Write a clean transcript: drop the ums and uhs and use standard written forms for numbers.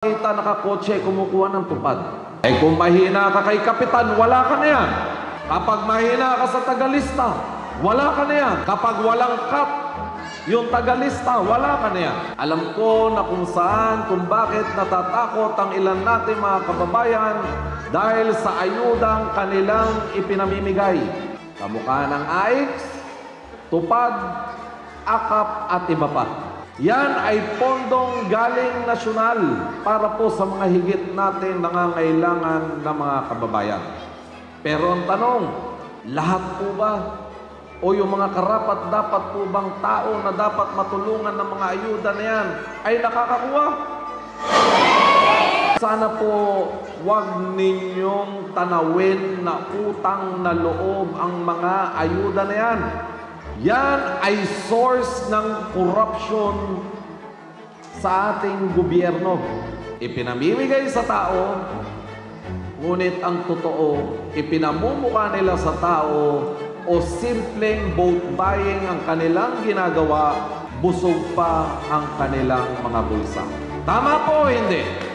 Kita nakakotse, kumukuha ng tupad. Eh kung mahina ka kay kapitan, wala ka na yan. Kapag mahina ka sa tagalista, wala ka na yan. Kapag walang cut, yung tagalista, wala ka na yan. Alam ko na kung saan, kung bakit natatakot ang ilan natin mga kababayan dahil sa ayudang kanilang ipinamimigay. Kamukha ng AIX, tupad, akap at iba pa. Yan ay pondong galing nasyonal para po sa mga higit natin nangangailangan na mga kababayan. Pero ang tanong, lahat po ba? O yung mga karapat-dapat po bang tao na dapat matulungan ng mga ayuda na yan ay nakakakuha? Sana po wag ninyong tanawin na utang na loob ang mga ayuda na yan. Yan ay source ng corruption sa ating gobyerno. Ipinamimigay sa tao, ngunit ang totoo, ipinamumukha nila sa tao o simpleng vote buying ang kanilang ginagawa, busog pa ang kanilang mga bulsa. Tama po o hindi?